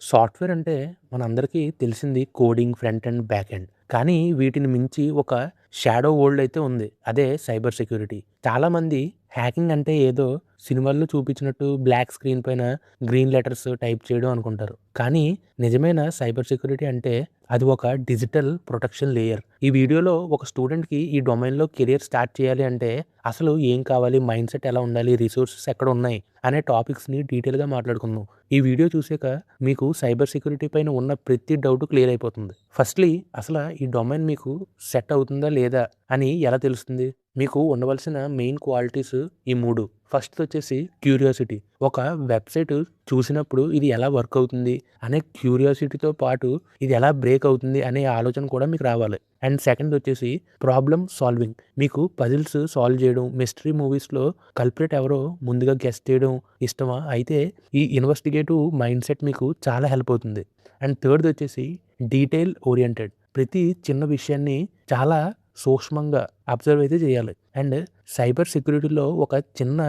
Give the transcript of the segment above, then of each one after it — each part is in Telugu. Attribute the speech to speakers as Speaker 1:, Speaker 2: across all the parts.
Speaker 1: సాఫ్ట్‌వేర్ అంటే మనందరికీ తెలిసింది coding, front end, back end. కానీ వీటిని మించి ఒక షాడో వరల్డ్ అయితే ఉంది. అదే సైబర్ సెక్యూరిటీ. చాలామంది హ్యాకింగ్ అంటే ఏదో సినిమాల్లో చూపించినట్టు బ్లాక్ స్క్రీన్ పైన గ్రీన్ లెటర్స్ టైప్ చేయడం అనుకుంటారు. కానీ నిజమైన సైబర్ సెక్యూరిటీ అంటే అది ఒక డిజిటల్ ప్రొటెక్షన్ లేయర్. ఈ వీడియోలో ఒక స్టూడెంట్‌కి ఈ డొమైన్‌లో కెరియర్ స్టార్ట్ చేయాలి అంటే అసలు ఏం కావాలి? మైండ్‌సెట్ ఎలా ఉండాలి? రిసోర్సెస్ ఎక్కడ ఉన్నాయి? అనే టాపిక్స్‌ని డీటెయిల్‌గా మాట్లాడుకుందాం. ఈ వీడియో చూసాక మీకు సైబర్ సెక్యూరిటీ పైన ఉన్న ప్రతి డౌట్ క్లియర్ అయిపోతుంది. ఫస్ట్‌లీ అసల ఈ డొమైన్ మీకు సెట్ అవుతుందా లేదా అని ఎలా తెలుస్తుంది? మీకు ఉండవలసిన మెయిన్ క్వాలిటీస్ ఈ 3. ఫస్ట్‌దొచ్చేసి క్యూరియాసిటీ. ఒక వెబ్‌సైట్ చూసినప్పుడు ఇది ఎలా వర్క్ అవుతుంది అనే క్యూరియాసిటీతో పాటు ఇది ఎలా బ్రేక్ అవుతుంది అనే ఆలోచన కూడా మీకు రావాలి. అండ్ సెకండ్‌దొచ్చేసి ప్రాబ్లమ్ సాల్వింగ్. మీకు పజిల్స్ సాల్వ్ చేయడం, మిస్టరీ మూవీస్‌లో కల్ప్రిట్ ఎవరో ముందుగా గెస్ చేయడం ఇష్టమా? అయితే ఈ ఇన్వెస్టిగేటివ్ మైండ్‌సెట్ మీకు చాలా హెల్ప్ అవుతుంది. అండ్ థర్డ్‌దొచ్చేసి డీటెయిల్ ఓరియెంటెడ్. ప్రతి చిన్న విషయాన్ని చాలా సూక్ష్మంగా అబ్జర్వ్ అయితే చేయాలి. అండ్ సైబర్ సెక్యూరిటీలో ఒక చిన్న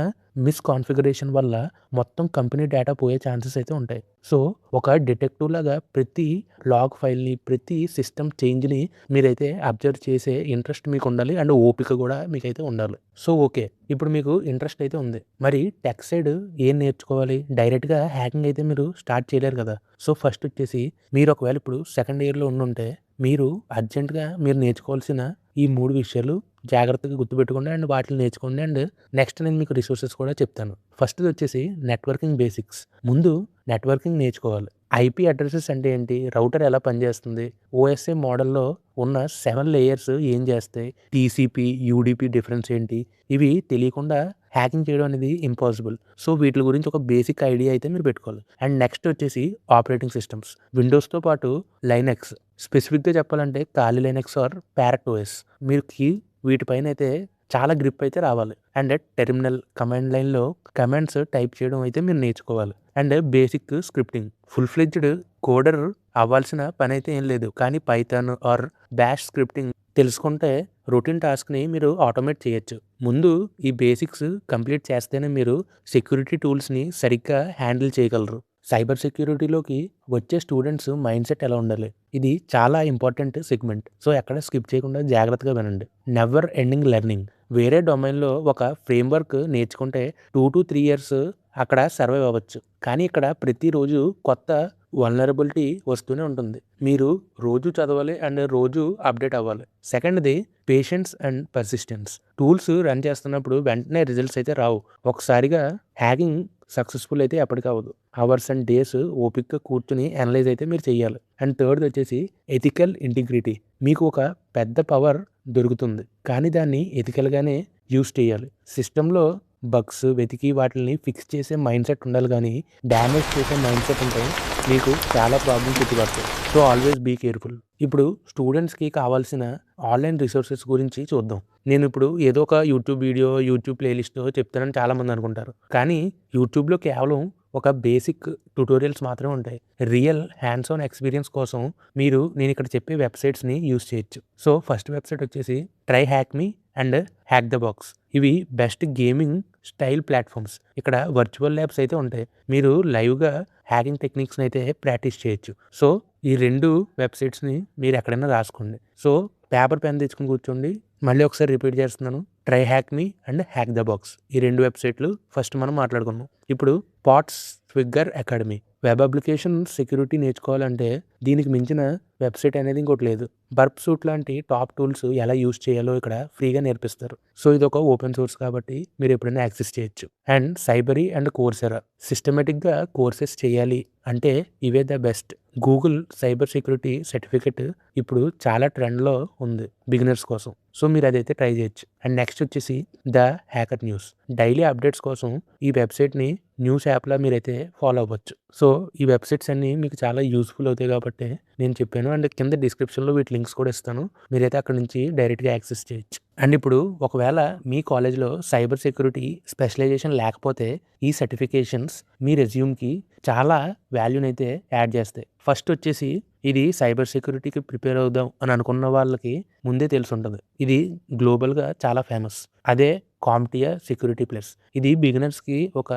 Speaker 1: మిస్‌కాన్ఫిగరేషన్ వల్ల మొత్తం కంపెనీ డేటా పోయే ఛాన్సెస్ అయితే ఉంటాయి. సో, ఒక డిటెక్టివ్ లాగా ప్రతి లాగ్ ఫైల్‌ని, ప్రతి సిస్టమ్ చేంజ్‌ని మీరైతే అబ్జర్వ్ చేసే ఇంట్రెస్ట్ మీకుండాలి. అండ్ ఓపిక కూడా మీకైతే ఉండాలి. So, okay. ఇప్పుడు మీకు ఇంట్రెస్ట్ అయితే ఉంది. మరి టెక్ సైడ్ ఏం నేర్చుకోవాలి? డైరెక్ట్‌గా హ్యాకింగ్ అయితే మీరు స్టార్ట్ చేయలేరు కదా! సో, ఫస్ట్ వచ్చేసి మీరు ఒకవేళ ఇప్పుడు సెకండ్ ఇయర్‌లో ఉండుంటే మీరు అర్జెంట్‌గా మీరు నేర్చుకోవాల్సిన ఈ 3 విషయాలు జాగ్రత్తగా గుర్తుపెట్టుకోండి. అండ్ వాటిని నేర్చుకోండి. అండ్ నెక్స్ట్ నేను మీకు రిసోర్సెస్ కూడా చెప్తాను. ఫస్ట్‌దొచ్చేసి నెట్వర్కింగ్ బేసిక్స్. ముందు నెట్వర్కింగ్ నేర్చుకోవాలి. ఐపీ అడ్రెసెస్ అంటే ఏంటి? రౌటర్ ఎలా పనిచేస్తుంది? ఓఎస్ఐ మోడల్‌లో ఉన్న 7 లేయర్స్ ఏం చేస్తాయి? టీసీపీ, యూడీపీ డిఫరెన్స్ ఏంటి? ఇవి తెలియకుండా హ్యాకింగ్ చేయడం అనేది ఇంపాసిబుల్. సో, వీటిల గురించి ఒక బేసిక్ ఐడియా అయితే మీరు పెట్టుకోవాలి. అండ్ నెక్స్ట్ వచ్చేసి ఆపరేటింగ్ సిస్టమ్స్. విండోస్‌తో పాటు లైనక్స్. స్పెసిఫిక్‌గా చెప్పాలంటే కాలి లైనక్స్ ఆర్ పారట్ ఓఎస్. మీరుకి వీటిపైనైతే చాలా గ్రిప్ అయితే రావాలి. అండ్ టెర్మినల్, కమాండ్ లైన్‌లో కమాండ్స్ టైప్ చేయడం అయితే మీరు నేర్చుకోవాలి. And basic scripting. Full fledged కోడర్ అవ్వాల్సిన పనైతే ఏం లేదు. కానీ పైథాన్ ఆర్ బాష్ స్క్రిప్టింగ్ తెలుసుకుంటే రొటీన్ టాస్క్‌ని మీరు ఆటోమేట్ చేయొచ్చు. ముందు ఈ బేసిక్స్ కంప్లీట్ చేస్తేనే మీరు సెక్యూరిటీ టూల్స్‌ని సరిగ్గా హ్యాండిల్ చేయగలరు. సైబర్ సెక్యూరిటీలోకి వచ్చే స్టూడెంట్స్ మైండ్‌సెట్ ఎలా ఉండాలి? ఇది చాలా ఇంపార్టెంట్ సెగ్మెంట్. సో, ఎక్కడ స్కిప్ చేయకుండా జాగ్రత్తగా వినండి. Never ending learning. వేరే డొమైన్‌లో ఒక ఫ్రేమ్‌వర్క్ నేర్చుకుంటే 2-3 ఇయర్స్ అక్కడ సర్వైవ్ అవ్వచ్చు. కానీ ఇక్కడ ప్రతిరోజు కొత్త వల్నరబిలిటీ వస్తూనే ఉంటుంది. మీరు రోజు చదవాలి అండ్ రోజు అప్డేట్ అవ్వాలి. సెకండ్‌ది patience and persistence. Tools run చేస్తున్నప్పుడు వెంటనే రిజల్ట్స్ అయితే రావు. ఒకసారిగా హ్యాకింగ్ సక్సెస్‌ఫుల్ అయితే ఎప్పటికవ్వదు. అవర్స్ అండ్ డేస్ ఓపికగా కూర్చొని అనలైజ్ అయితే మీరు చేయాలి. అండ్ థర్డ్‌దొచ్చేసి ఎథికల్ ఇంటిగ్రిటీ. మీకు ఒక పెద్ద పవర్ దొరుకుతుంది. కానీ దాన్ని ఎథికల్‌గానే యూజ్ చేయాలి. సిస్టమ్‌లో బగ్స్ వెతికి వాటిల్ని ఫిక్స్ చేసే మైండ్‌సెట్ ఉండాలి గానీ, డ్యామేజ్ చేసే మైండ్‌సెట్ ఉంటే మీకు చాలా ప్రాబ్లమ్స్ వచ్చి పడతాయి. So, always be careful. ఇప్పుడు స్టూడెంట్స్‌కి కావాల్సిన ఆన్‌లైన్ రిసోర్సెస్ గురించి చూద్దాం. నేనిప్పుడు ఏదో ఒక యూట్యూబ్ వీడియో, యూట్యూబ్ ప్లేలిస్టో చెప్తానని చాలామంది అనుకుంటారు. కానీ యూట్యూబ్‌లో కేవలం ఒక బేసిక్ ట్యుటోరియల్స్ మాత్రమే ఉంటాయి. రియల్ హ్యాండ్స్ ఆన్ ఎక్స్‌పీరియన్స్ కోసం మీరు నేనిక్కడ చెప్పే వెబ్‌సైట్స్‌ని యూజ్ చేయొచ్చు. సో, ఫస్ట్ వెబ్‌సైట్ వచ్చేసి try hack me and hack the box. ఇవి బెస్ట్ గేమింగ్ స్టైల్ ప్లాట్‌ఫార్మ్స్. ఇక్కడ వర్చువల్ ల్యాబ్స్ అయితే ఉంటాయి. మీరు లైవ్‌గా హ్యాకింగ్ టెక్నిక్స్‌ని అయితే ప్రాక్టీస్ చేయొచ్చు. సో, ఈ 2 వెబ్‌సైట్స్‌ని మీరు ఎక్కడైనా రాసుకోండి. సో, పేపర్, పెన్ తెచ్చుకొని కూర్చోండి. మళ్ళీ ఒకసారి రిపీట్ చేస్తున్నాను. Try hack me and hack the box. ఈ 2 వెబ్‌సైట్‌లు ఫస్ట్ మనం మాట్లాడుకుందాం. ఇప్పుడు PortSwigger academy. Web application security నేర్చుకోవాలంటే దీనికి మించిన వెబ్‌సైట్ అనేది ఇంకోటి లేదు. బర్ప్ సూట్ లాంటి టాప్ టూల్స్ ఎలా యూజ్ చేయాలో ఇక్కడ ఫ్రీగా నేర్పిస్తారు. సో, ఇదొక ఓపెన్ సోర్స్ కాబట్టి మీరు ఎప్పుడైనా యాక్సెస్ చేయొచ్చు. And Cybrary and Coursera. సిస్టమాటిక్‌గా కోర్సెస్ చేయాలి అంటే ఇవే the best. Google cyber security certificate ఇప్పుడు చాలా ట్రెండ్‌లో ఉంది బిగినర్స్ కోసం. సో, మీరు అదైతే ట్రై చేయొచ్చు. అండ్ నెక్స్ట్ వచ్చేసి the hacker news. Daily updates కోసం ఈ వెబ్‌సైట్‌ని న్యూస్ యాప్‌లా మీరైతే ఫాలో అవ్వచ్చు. సో, ఈ వెబ్‌సైట్స్ అన్నీ మీకు చాలా యూజ్‌ఫుల్ అవుతాయి కాబట్టి నేను చెప్పాను. అండ్ కింద డిస్క్రిప్షన్‌లో వీటి లింక్స్ కూడా ఇస్తాను. మీరైతే అక్కడి నుంచి డైరెక్ట్‌గా యాక్సెస్ చేయొచ్చు. అండ్ ఇప్పుడు ఒకవేళ మీ కాలేజ్‌లో సైబర్ సెక్యూరిటీ స్పెషలైజేషన్ లేకపోతే ఈ సర్టిఫికేషన్స్ మీ రెజ్యూమ్‌కి చాలా వాల్యూనైతే యాడ్ చేస్తాయి. ఫస్ట్ వచ్చేసి ఇది సైబర్ సెక్యూరిటీకి ప్రిపేర్ అవుదాం అని అనుకున్న వాళ్ళకి ముందే తెలిసుంటది. ఇది గ్లోబల్‌గా చాలా ఫేమస్. అదే కాంప్టియా సెక్యూరిటీ ప్లస్. ఇది బిగినర్స్‌కి ఒక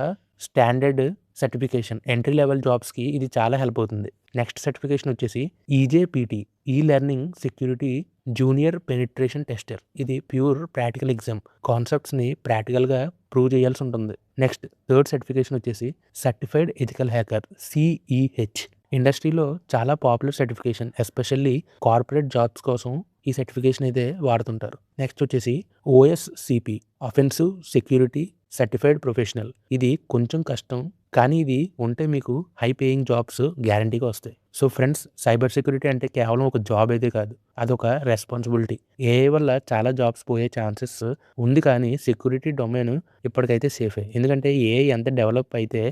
Speaker 1: స్టాండర్డ్ సర్టిఫికేషన్ ఎంట్రీ లెవెల్ జాబ్స్‌కి ఇది చాలా హెల్ప్ అవుతుంది. నెక్స్ట్ సర్టిఫికేషన్ వచ్చేసి ఈజేపీటీ ఈ learning security junior penetration tester. ఇది ప్యూర్ ప్రాక్టికల్ ఎగ్జామ్. కాన్సెప్ట్స్‌ని ప్రాక్టికల్‌గా ప్రూవ్ చేయాల్సి ఉంటుంది. నెక్స్ట్ థర్డ్ సర్టిఫికేషన్ వచ్చేసి సర్టిఫైడ్ ఎథికల్ హ్యాకర్ సిఈహెచ్. ఇండస్ట్రీలో చాలా popular certification. Especially corporate jobs కోసం ఈ సర్టిఫికేషన్ అయితే వాడుతుంటారు. నెక్స్ట్ వచ్చేసి ఓఎస్సిపి అఫెన్సివ్ సెక్యూరిటీ సర్టిఫైడ్ ప్రొఫెషనల్. ఇది కొంచెం కష్టం, కానీ ఇది ఉంటే మీకు హై పేయింగ్ జాబ్స్ గ్యారంటీగా వస్తాయి. సో ఫ్రెండ్స్, సైబర్ సెక్యూరిటీ అంటే కేవలం ఒక జాబ్ అయితే కాదు, అదొక రెస్పాన్సిబిలిటీ. ఏఐ వల్ల చాలా జాబ్స్ పోయే ఛాన్సెస్ ఉంది, కానీ సెక్యూరిటీ డొమైన్ ఇప్పటికైతే సేఫే. ఎందుకంటే ఏఐ ఎంత డెవలప్ అయితే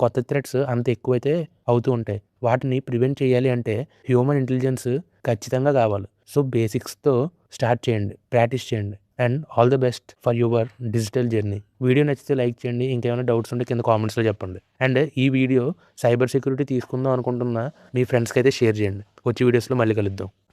Speaker 1: కొత్త థ్రెట్స్ అంత ఎక్కువైతే అవుతూ ఉంటాయి. వాటిని ప్రివెంట్ చేయాలి అంటే హ్యూమన్ ఇంటెలిజెన్స్ ఖచ్చితంగా కావాలి. సో బేసిక్స్తో స్టార్ట్ చేయండి, ప్రాక్టీస్ చేయండి. And all the best for your digital journey. Video నచ్చితే లైక్ చేయండి. ఇంకేమైనా డౌట్స్ ఉంటే కింద కామెంట్స్లో చెప్పండి. అండ్ ఈ వీడియో సైబర్ సెక్యూరిటీ తీసుకుందాం అనుకుంటున్న మీ ఫ్రెండ్స్కి అయితే షేర్ చేయండి. వచ్చే వీడియోస్లో మళ్ళీ కలుద్దాం.